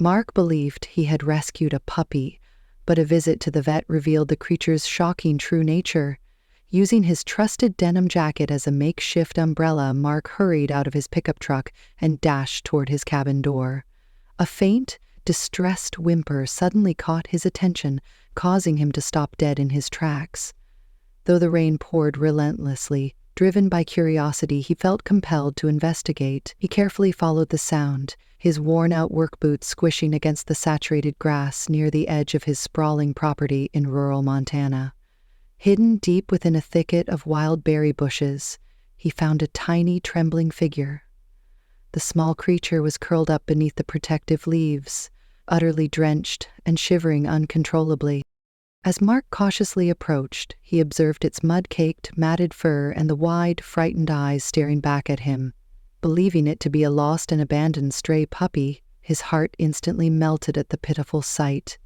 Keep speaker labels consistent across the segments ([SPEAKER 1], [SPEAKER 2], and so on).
[SPEAKER 1] Mark believed he had rescued a puppy, but a visit to the vet revealed the creature's shocking true nature. Using his trusted denim jacket as a makeshift umbrella, Mark hurried out of his pickup truck and dashed toward his cabin door. A faint, distressed whimper suddenly caught his attention, causing him to stop dead in his tracks. Though the rain poured relentlessly, driven by curiosity, he felt compelled to investigate. He carefully followed the sound, his worn-out work boots squishing against the saturated grass near the edge of his sprawling property in rural Montana. Hidden deep within a thicket of wild berry bushes, he found a tiny, trembling figure. The small creature was curled up beneath the protective leaves, utterly drenched and shivering uncontrollably. As Mark cautiously approached, he observed its mud-caked, matted fur and the wide, frightened eyes staring back at him. Believing it to be a lost and abandoned stray puppy, his heart instantly melted at the pitiful sight.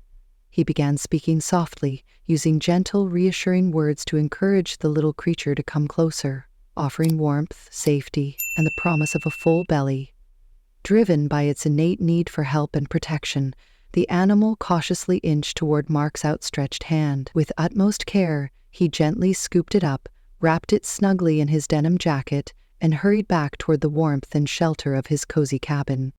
[SPEAKER 1] He began speaking softly, using gentle, reassuring words to encourage the little creature to come closer, offering warmth, safety, and the promise of a full belly. Driven by its innate need for help and protection, the animal cautiously inched toward Mark's outstretched hand. With utmost care, he gently scooped it up, wrapped it snugly in his denim jacket, and hurried back toward the warmth and shelter of his cozy cabin.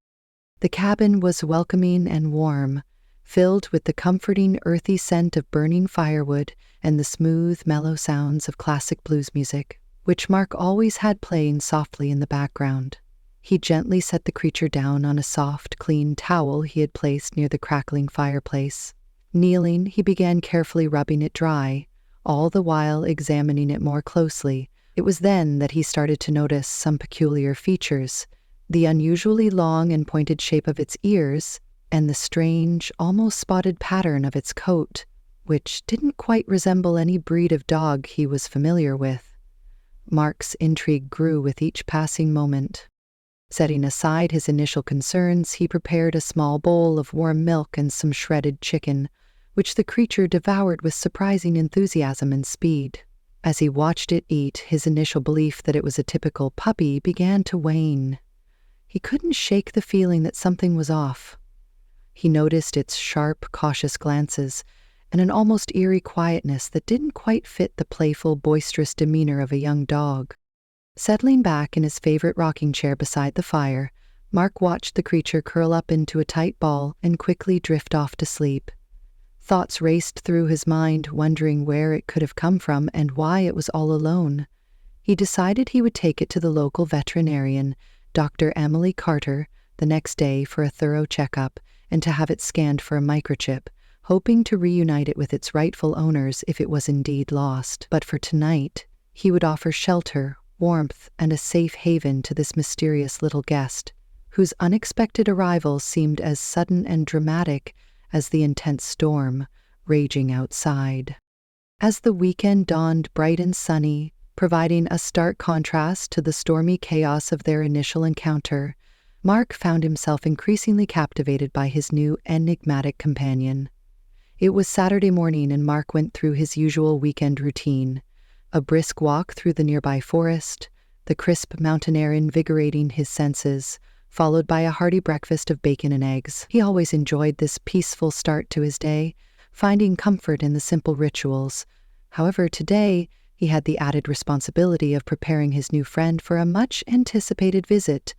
[SPEAKER 1] The cabin was welcoming and warm, filled with the comforting, earthy scent of burning firewood and the smooth, mellow sounds of classic blues music, which Mark always had playing softly in the background. He gently set the creature down on a soft, clean towel he had placed near the crackling fireplace. Kneeling, he began carefully rubbing it dry, all the while examining it more closely. It was then that he started to notice some peculiar features: the unusually long and pointed shape of its ears, and the strange, almost spotted pattern of its coat, which didn't quite resemble any breed of dog he was familiar with. Mark's intrigue grew with each passing moment. Setting aside his initial concerns, he prepared a small bowl of warm milk and some shredded chicken, which the creature devoured with surprising enthusiasm and speed. As he watched it eat, his initial belief that it was a typical puppy began to wane. He couldn't shake the feeling that something was off. He noticed its sharp, cautious glances and an almost eerie quietness that didn't quite fit the playful, boisterous demeanor of a young dog. Settling back in his favorite rocking chair beside the fire, Mark watched the creature curl up into a tight ball and quickly drift off to sleep. Thoughts raced through his mind, wondering where it could have come from and why it was all alone. He decided he would take it to the local veterinarian, Dr. Emily Carter, the next day for a thorough checkup and to have it scanned for a microchip, hoping to reunite it with its rightful owners if it was indeed lost. But for tonight, he would offer shelter, warmth, and a safe haven to this mysterious little guest, whose unexpected arrival seemed as sudden and dramatic as the intense storm raging outside. As the weekend dawned bright and sunny, providing a stark contrast to the stormy chaos of their initial encounter, Mark found himself increasingly captivated by his new enigmatic companion. It was Saturday morning and Mark went through his usual weekend routine: a brisk walk through the nearby forest, the crisp mountain air invigorating his senses, followed by a hearty breakfast of bacon and eggs. He always enjoyed this peaceful start to his day, finding comfort in the simple rituals. However, today, he had the added responsibility of preparing his new friend for a much-anticipated visit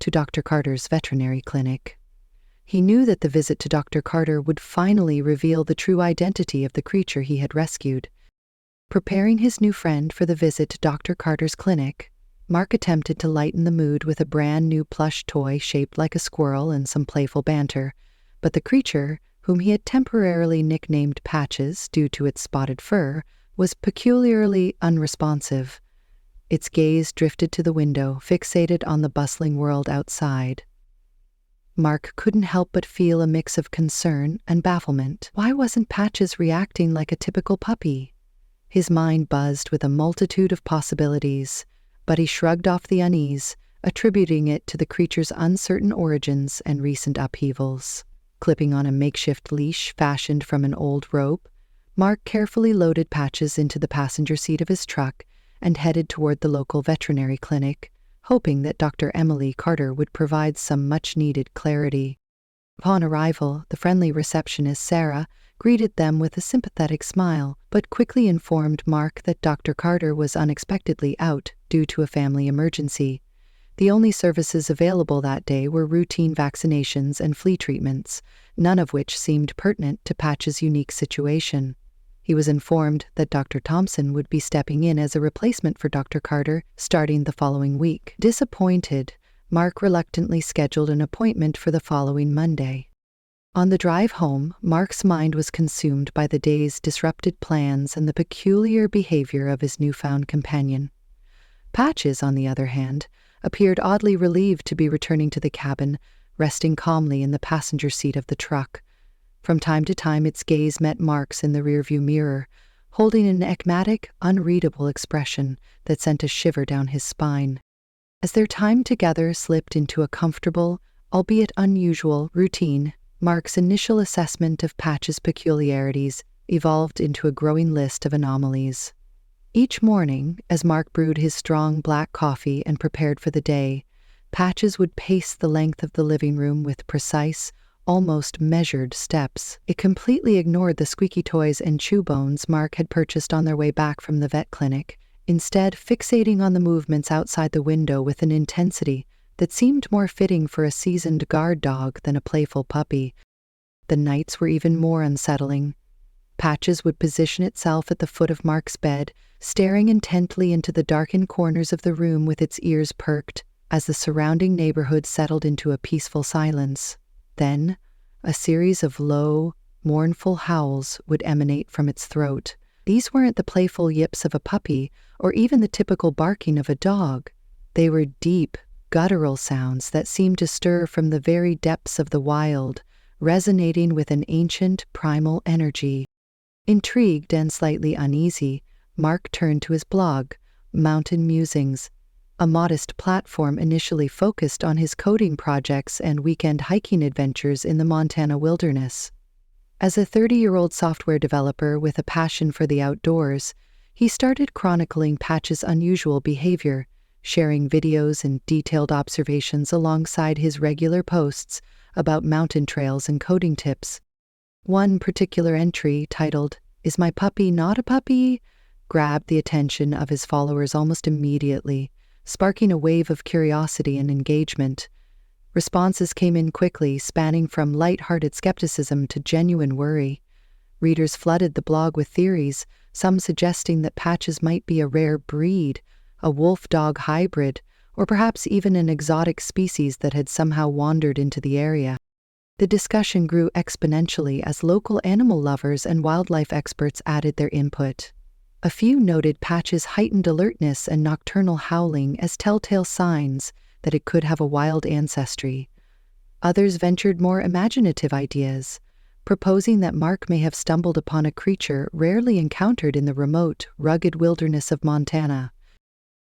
[SPEAKER 1] to Dr. Carter's veterinary clinic. He knew that the visit to Dr. Carter would finally reveal the true identity of the creature he had rescued. Preparing his new friend for the visit to Dr. Carter's clinic, Mark attempted to lighten the mood with a brand new plush toy shaped like a squirrel and some playful banter, but the creature, whom he had temporarily nicknamed Patches due to its spotted fur, was peculiarly unresponsive. Its gaze drifted to the window, fixated on the bustling world outside. Mark couldn't help but feel a mix of concern and bafflement. Why wasn't Patches reacting like a typical puppy? His mind buzzed with a multitude of possibilities, but he shrugged off the unease, attributing it to the creature's uncertain origins and recent upheavals. Clipping on a makeshift leash fashioned from an old rope, Mark carefully loaded Patches into the passenger seat of his truck and headed toward the local veterinary clinic, hoping that Dr. Emily Carter would provide some much-needed clarity. Upon arrival, the friendly receptionist, Sarah, greeted them with a sympathetic smile, but quickly informed Mark that Dr. Carter was unexpectedly out due to a family emergency. The only services available that day were routine vaccinations and flea treatments, none of which seemed pertinent to Patch's unique situation. He was informed that Dr. Thompson would be stepping in as a replacement for Dr. Carter starting the following week. Disappointed, Mark reluctantly scheduled an appointment for the following Monday. On the drive home, Mark's mind was consumed by the day's disrupted plans and the peculiar behavior of his newfound companion. Patches, on the other hand, appeared oddly relieved to be returning to the cabin, resting calmly in the passenger seat of the truck. From time to time its gaze met Mark's in the rearview mirror, holding an enigmatic, unreadable expression that sent a shiver down his spine. As their time together slipped into a comfortable, albeit unusual, routine, Mark's initial assessment of Patch's peculiarities evolved into a growing list of anomalies. Each morning, as Mark brewed his strong black coffee and prepared for the day, Patches would pace the length of the living room with precise, almost measured steps. It completely ignored the squeaky toys and chew bones Mark had purchased on their way back from the vet clinic, instead fixating on the movements outside the window with an intensity that seemed more fitting for a seasoned guard dog than a playful puppy. The nights were even more unsettling. Patches would position itself at the foot of Mark's bed, staring intently into the darkened corners of the room with its ears perked, as the surrounding neighborhood settled into a peaceful silence. Then, a series of low, mournful howls would emanate from its throat. These weren't the playful yips of a puppy, or even the typical barking of a dog. They were deep, guttural sounds that seemed to stir from the very depths of the wild, resonating with an ancient, primal energy. Intrigued and slightly uneasy, Mark turned to his blog, Mountain Musings, a modest platform initially focused on his coding projects and weekend hiking adventures in the Montana wilderness. As a 30-year-old software developer with a passion for the outdoors, he started chronicling Patch's unusual behavior, sharing videos and detailed observations alongside his regular posts about mountain trails and coding tips. One particular entry, titled, "Is My Puppy Not a Puppy?" grabbed the attention of his followers almost immediately, sparking a wave of curiosity and engagement. Responses came in quickly, spanning from light-hearted skepticism to genuine worry. Readers flooded the blog with theories, some suggesting that Patches might be a rare breed, a wolf-dog hybrid, or perhaps even an exotic species that had somehow wandered into the area. The discussion grew exponentially as local animal lovers and wildlife experts added their input. A few noted Patch's heightened alertness and nocturnal howling as telltale signs that it could have a wild ancestry. Others ventured more imaginative ideas, proposing that Mark may have stumbled upon a creature rarely encountered in the remote, rugged wilderness of Montana.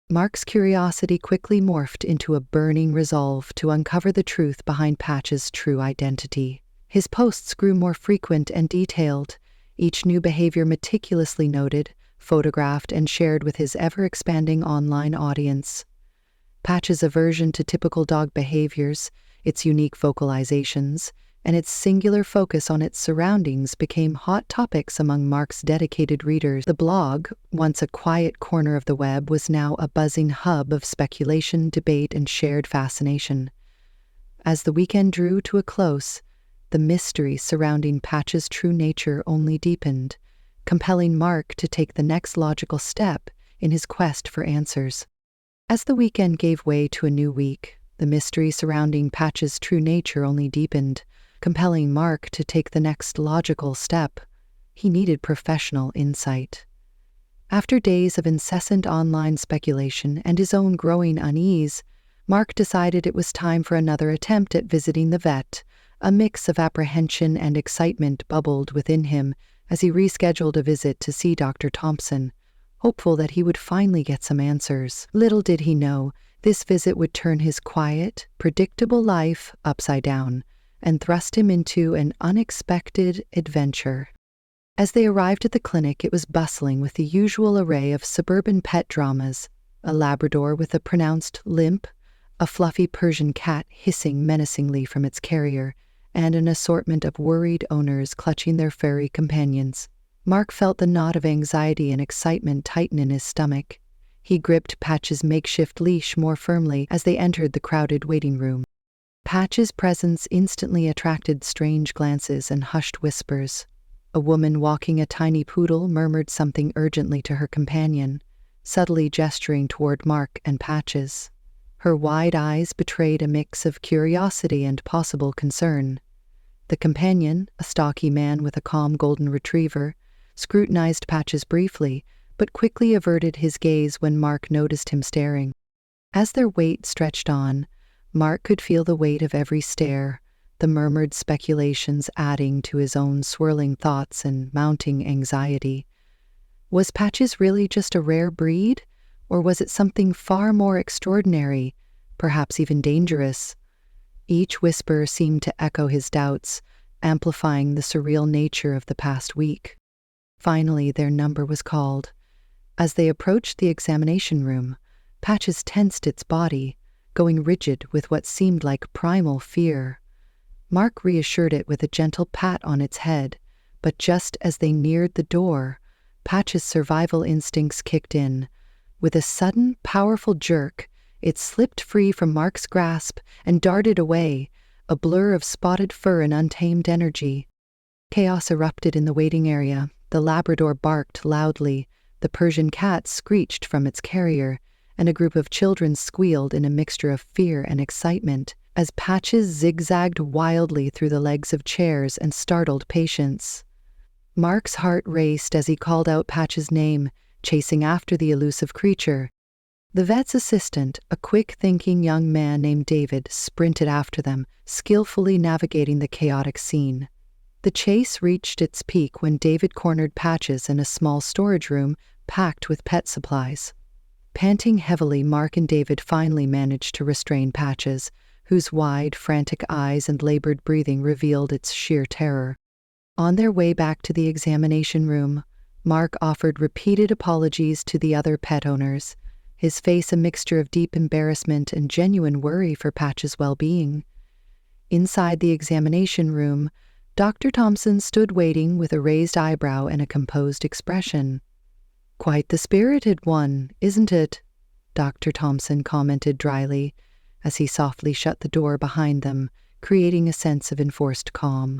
[SPEAKER 1] Mark's curiosity quickly morphed into a burning resolve to uncover the truth behind Patch's true identity. His posts grew more frequent and detailed, each new behavior meticulously noted, photographed, and shared with his ever-expanding online audience. Patch's aversion to typical dog behaviors, its unique vocalizations, and its singular focus on its surroundings became hot topics among Mark's dedicated readers. The blog, once a quiet corner of the web, was now a buzzing hub of speculation, debate, and shared fascination. As the weekend drew to a close, the mystery surrounding Patch's true nature only deepened, compelling Mark to take the next logical step in his quest for answers. As the weekend gave way to a new week, the mystery surrounding Patch's true nature only deepened, compelling Mark to take the next logical step. He needed professional insight. After days of incessant online speculation and his own growing unease, Mark decided it was time for another attempt at visiting the vet. A mix of apprehension and excitement bubbled within him as he rescheduled a visit to see Dr. Thompson, hopeful that he would finally get some answers. Little did he know, this visit would turn his quiet, predictable life upside down and thrust him into an unexpected adventure. As they arrived at the clinic, it was bustling with the usual array of suburban pet dramas: a Labrador with a pronounced limp, a fluffy Persian cat hissing menacingly from its carrier, and an assortment of worried owners clutching their furry companions. Mark felt the knot of anxiety and excitement tighten in his stomach. He gripped Patch's makeshift leash more firmly as they entered the crowded waiting room. Patch's presence instantly attracted strange glances and hushed whispers. A woman walking a tiny poodle murmured something urgently to her companion, subtly gesturing toward Mark and Patches. Her wide eyes betrayed a mix of curiosity and possible concern. The companion, a stocky man with a calm golden retriever, scrutinized Patches briefly, but quickly averted his gaze when Mark noticed him staring. As their wait stretched on, Mark could feel the weight of every stare, the murmured speculations adding to his own swirling thoughts and mounting anxiety. Was Patches really just a rare breed, or was it something far more extraordinary, perhaps even dangerous? Each whisper seemed to echo his doubts, amplifying the surreal nature of the past week. Finally, their number was called. As they approached the examination room, Patches tensed its body, going rigid with what seemed like primal fear. Mark reassured it with a gentle pat on its head, but just as they neared the door, Patch's survival instincts kicked in. With a sudden, powerful jerk, it slipped free from Mark's grasp and darted away, a blur of spotted fur and untamed energy. Chaos erupted in the waiting area. The Labrador barked loudly, the Persian cat screeched from its carrier, and a group of children squealed in a mixture of fear and excitement as Patches zigzagged wildly through the legs of chairs and startled patients. Mark's heart raced as he called out Patch's name, chasing after the elusive creature. The vet's assistant, a quick-thinking young man named David, sprinted after them, skillfully navigating the chaotic scene. The chase reached its peak when David cornered Patches in a small storage room packed with pet supplies. Panting heavily, Mark and David finally managed to restrain Patches, whose wide, frantic eyes and labored breathing revealed its sheer terror. On their way back to the examination room, Mark offered repeated apologies to the other pet owners, his face a mixture of deep embarrassment and genuine worry for Patch's well-being. Inside the examination room, Dr. Thompson stood waiting with a raised eyebrow and a composed expression. "Quite the spirited one, isn't it?" Dr. Thompson commented dryly, as he softly shut the door behind them, creating a sense of enforced calm.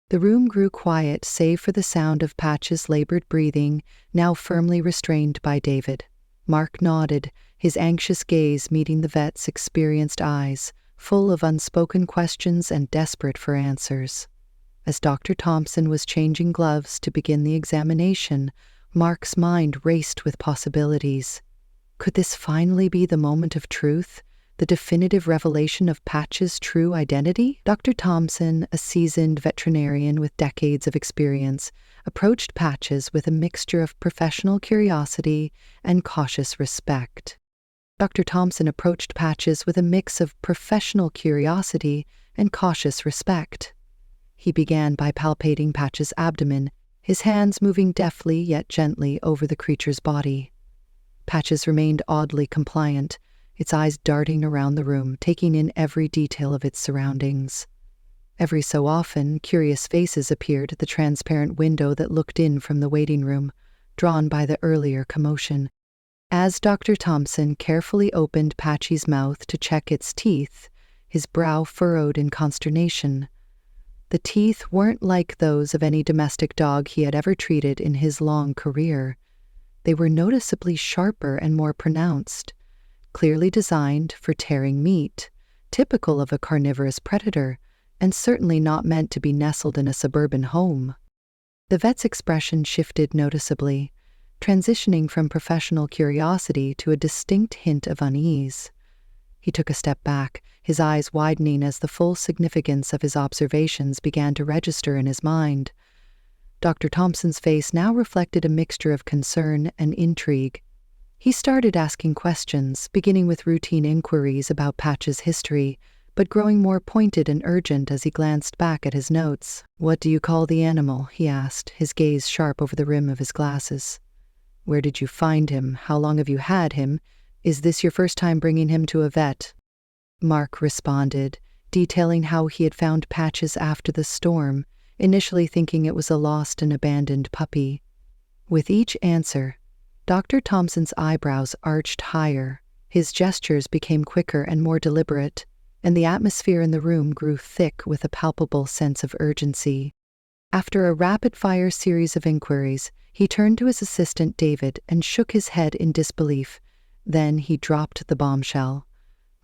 [SPEAKER 1] The room grew quiet save for the sound of Patch's labored breathing, now firmly restrained by David. Mark nodded, his anxious gaze meeting the vet's experienced eyes, full of unspoken questions and desperate for answers. As Dr. Thompson was changing gloves to begin the examination, Mark's mind raced with possibilities. Could this finally be the moment of truth? The definitive revelation of Patch's true identity? Dr. Thompson, a seasoned veterinarian with decades of experience, approached Patches with a mixture of professional curiosity and cautious respect. Dr. Thompson approached Patches with a mix of professional curiosity and cautious respect. He began by palpating Patch's abdomen, his hands moving deftly yet gently over the creature's body. Patches remained oddly compliant, its eyes darting around the room, taking in every detail of its surroundings. Every so often, curious faces appeared at the transparent window that looked in from the waiting room, drawn by the earlier commotion. As Dr. Thompson carefully opened Patchy's mouth to check its teeth, his brow furrowed in consternation. The teeth weren't like those of any domestic dog he had ever treated in his long career. They were noticeably sharper and more pronounced, clearly designed for tearing meat, typical of a carnivorous predator, and certainly not meant to be nestled in a suburban home. The vet's expression shifted noticeably, transitioning from professional curiosity to a distinct hint of unease. He took a step back, his eyes widening as the full significance of his observations began to register in his mind. Dr. Thompson's face now reflected a mixture of concern and intrigue. He started asking questions, beginning with routine inquiries about Patch's history, but growing more pointed and urgent as he glanced back at his notes. "What do you call the animal?" he asked, his gaze sharp over the rim of his glasses. "Where did you find him? How long have you had him? Is this your first time bringing him to a vet?" Mark responded, detailing how he had found Patches after the storm, initially thinking it was a lost and abandoned puppy. With each answer, Dr. Thompson's eyebrows arched higher, his gestures became quicker and more deliberate, and the atmosphere in the room grew thick with a palpable sense of urgency. After a rapid-fire series of inquiries, he turned to his assistant David and shook his head in disbelief. Then he dropped the bombshell.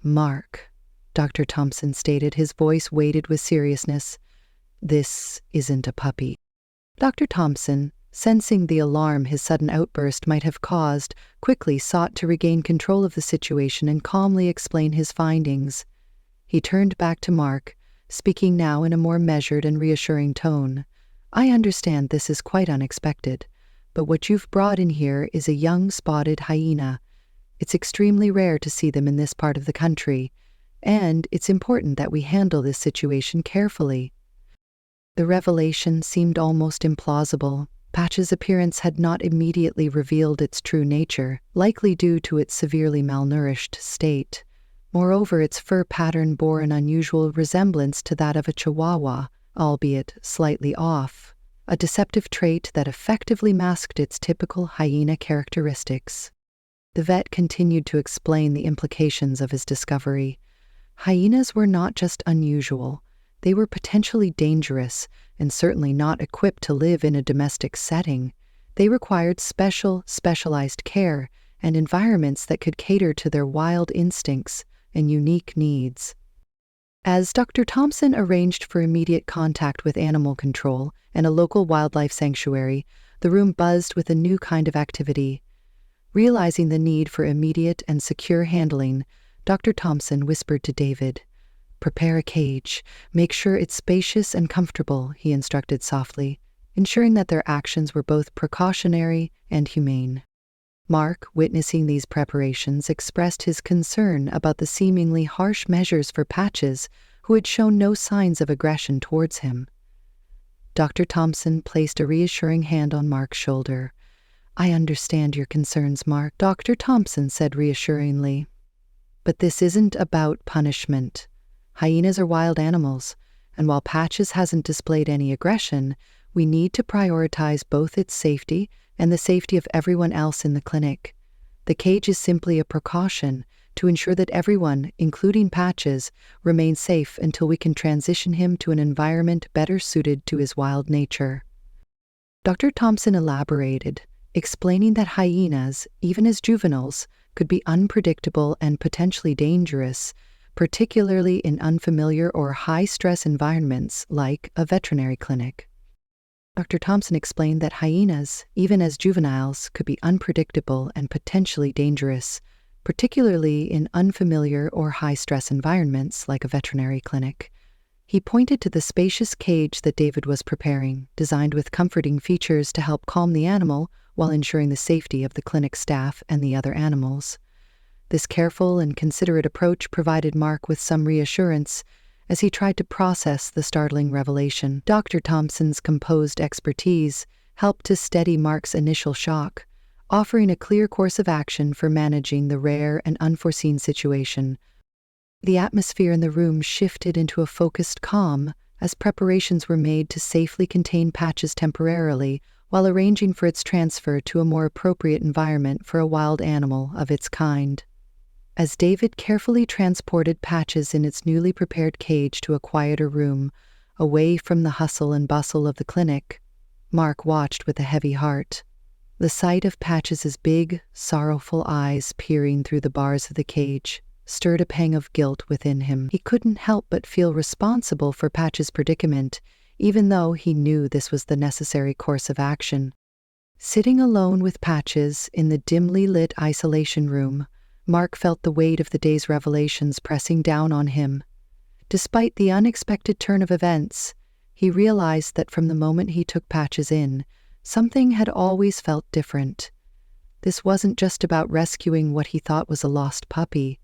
[SPEAKER 1] "Mark," Dr. Thompson stated, his voice weighted with seriousness, "this isn't a puppy." Dr. Thompson, sensing the alarm his sudden outburst might have caused, quickly sought to regain control of the situation and calmly explain his findings. He turned back to Mark, speaking now in a more measured and reassuring tone. "I understand this is quite unexpected, but what you've brought in here is a young spotted hyena. It's extremely rare to see them in this part of the country, and it's important that we handle this situation carefully." The revelation seemed almost implausible. Patches' appearance had not immediately revealed its true nature, likely due to its severely malnourished state. Moreover, its fur pattern bore an unusual resemblance to that of a chihuahua, albeit slightly off, a deceptive trait that effectively masked its typical hyena characteristics. The vet continued to explain the implications of his discovery. Hyenas were not just unusual, they were potentially dangerous and certainly not equipped to live in a domestic setting. They required specialized care and environments that could cater to their wild instincts and unique needs. As Dr. Thompson arranged for immediate contact with animal control and a local wildlife sanctuary, the room buzzed with a new kind of activity. Realizing the need for immediate and secure handling, Dr. Thompson whispered to David, "Prepare a cage. Make sure it's spacious and comfortable," he instructed softly, ensuring that their actions were both precautionary and humane. Mark, witnessing these preparations, expressed his concern about the seemingly harsh measures for Patches, who had shown no signs of aggression towards him. Dr. Thompson placed a reassuring hand on Mark's shoulder. "I understand your concerns, Mark," Dr. Thompson said reassuringly. "But this isn't about punishment. Hyenas are wild animals, and while Patches hasn't displayed any aggression, we need to prioritize both its safety and the safety of everyone else in the clinic. The cage is simply a precaution to ensure that everyone, including Patches, remains safe until we can transition him to an environment better suited to his wild nature." Dr. Thompson elaborated, explaining that hyenas, even as juveniles, could be unpredictable and potentially dangerous, particularly in unfamiliar or high-stress environments like a veterinary clinic. Dr. Thompson explained that hyenas, even as juveniles, could be unpredictable and potentially dangerous, particularly in unfamiliar or high-stress environments like a veterinary clinic. He pointed to the spacious cage that David was preparing, designed with comforting features to help calm the animal while ensuring the safety of the clinic staff and the other animals. This careful and considerate approach provided Mark with some reassurance as he tried to process the startling revelation. Dr. Thompson's composed expertise helped to steady Mark's initial shock, offering a clear course of action for managing the rare and unforeseen situation. The atmosphere in the room shifted into a focused calm as preparations were made to safely contain Patches temporarily while arranging for its transfer to a more appropriate environment for a wild animal of its kind. As David carefully transported Patches in its newly prepared cage to a quieter room, away from the hustle and bustle of the clinic, Mark watched with a heavy heart. The sight of Patches's big, sorrowful eyes peering through the bars of the cage stirred a pang of guilt within him. He couldn't help but feel responsible for Patch's predicament, even though he knew this was the necessary course of action. Sitting alone with Patches in the dimly lit isolation room, Mark felt the weight of the day's revelations pressing down on him. Despite the unexpected turn of events, he realized that from the moment he took Patches in, something had always felt different. This wasn't just about rescuing what he thought was a lost puppy.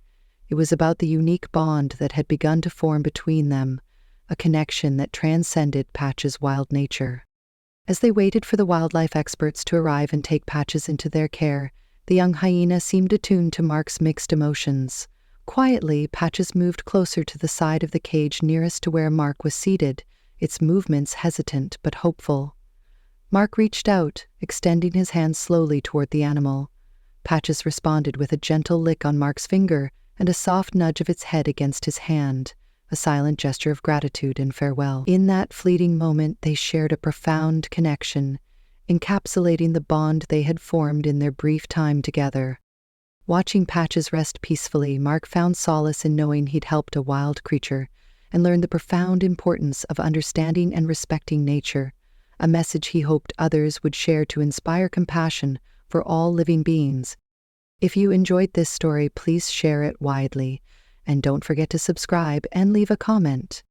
[SPEAKER 1] It was about the unique bond that had begun to form between them, a connection that transcended Patch's wild nature. As they waited for the wildlife experts to arrive and take Patches into their care, the young hyena seemed attuned to Mark's mixed emotions. Quietly, Patches moved closer to the side of the cage nearest to where Mark was seated, its movements hesitant but hopeful. Mark reached out, extending his hand slowly toward the animal. Patches responded with a gentle lick on Mark's finger and a soft nudge of its head against his hand, a silent gesture of gratitude and farewell. In that fleeting moment, they shared a profound connection, encapsulating the bond they had formed in their brief time together. Watching Patches rest peacefully, Mark found solace in knowing he'd helped a wild creature and learned the profound importance of understanding and respecting nature, a message he hoped others would share to inspire compassion for all living beings. If you enjoyed this story, please share it widely, and don't forget to subscribe and leave a comment.